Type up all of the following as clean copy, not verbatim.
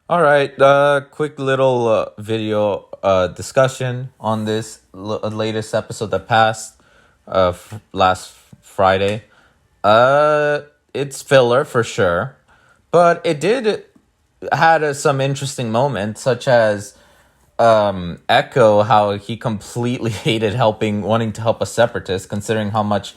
All right, quick little video discussion on this latest episode that passed last Friday. Uh, it's filler for sure, but it did had some interesting moments, such as Echo, how he completely hated wanting to help a separatist, considering how much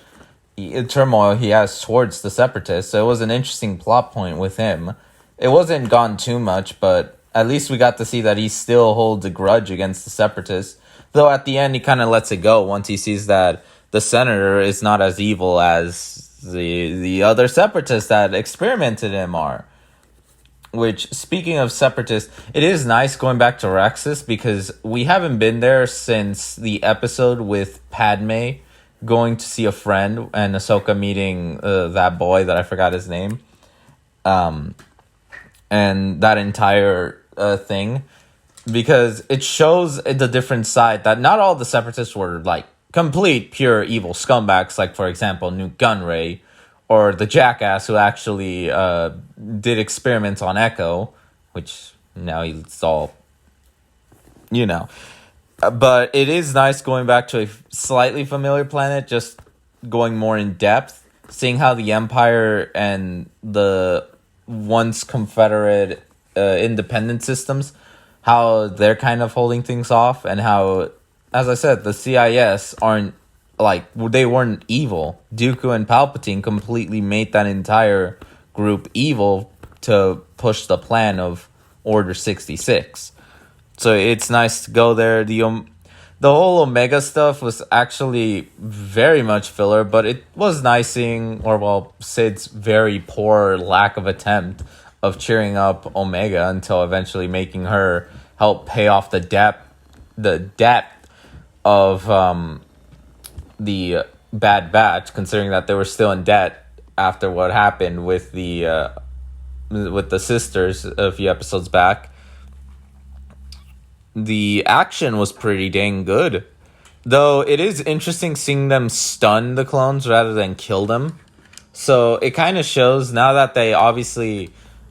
turmoil he has towards the separatists. So it was an interesting plot point with him. It wasn't gone too much, but at least we got to see that he still holds a grudge against the separatists. Though at the end, he kind of lets it go once he sees that the senator is not as evil as the other separatists that experimented him are. Which, speaking of separatists, it is nice going back to Raxus because we haven't been there since the episode with Padme going to see a friend and Ahsoka meeting that boy that I forgot his name. And that entire thing. Because it shows the different side that not all the separatists were like complete pure evil scumbags, like for example Newt Gunray or the jackass who actually did experiments on Echo, which now he's all, you know. But it is nice going back to a slightly familiar planet, just going more in depth, seeing how the Empire and the once Confederate independent systems, how they're kind of holding things off, and how, as I said, the CIS aren't like they weren't evil. Dooku and Palpatine completely made that entire group evil to push the plan of Order 66. So it's nice to go there. The whole Omega stuff was actually very much filler, but it was nice seeing, or well, Sid's very poor lack of attempt of cheering up Omega until eventually making her help pay off the debt of the Bad Batch, considering that they were still in debt after what happened with the sisters a few episodes back. The action was pretty dang good, though it is interesting seeing them stun the clones rather than kill them. So it kind of shows now that they obviously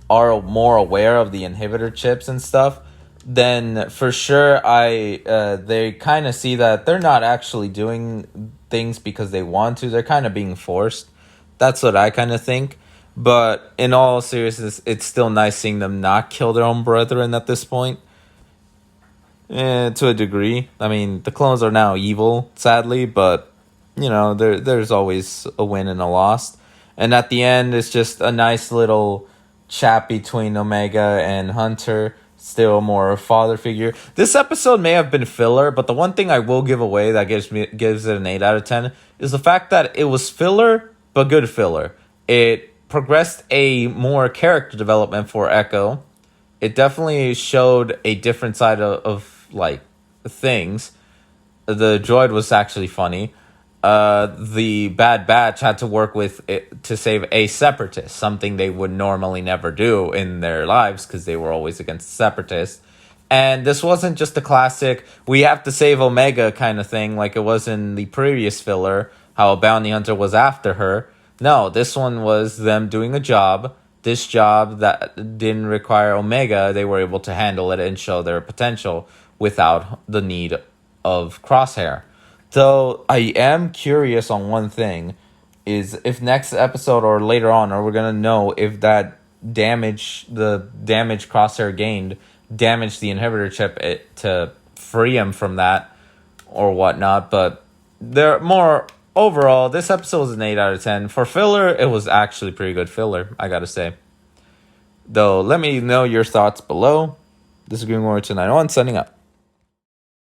are more aware of the inhibitor chips and stuff, then for sure they kind of see that they're not actually doing things because they want to. They're kind of being forced. That's what I kind of think. But in all seriousness, it's still nice seeing them not kill their own brethren at this point. To a degree. I mean, the clones are now evil, sadly, but you know, there's always a win and a loss. And at the end, it's just a nice little chat between Omega and Hunter. Still more a father figure. This episode may have been filler, but the one thing I will give away that gives it an 8 out of 10 is the fact that it was filler, but good filler. It progressed a more character development for Echo. It definitely showed a different side of like things. The droid was actually funny. The Bad Batch had to work with it to save a separatist, something they would normally never do in their lives because they were always against separatists. And this wasn't just a classic we have to save Omega kind of thing like it was in the previous filler, how a bounty hunter was after her. No, this one was them doing a job. This job that didn't require Omega, they were able to handle it and show their potential without the need of Crosshair. So I am curious on one thing, is if next episode or later on, or we're gonna know if the damage Crosshair gained damaged the inhibitor chip to free him from that or whatnot. But there more overall, this episode was an 8 out of 10. For filler, it was actually pretty good filler, I gotta say. Though, let me know your thoughts below. This is Green Warrior 291 signing up.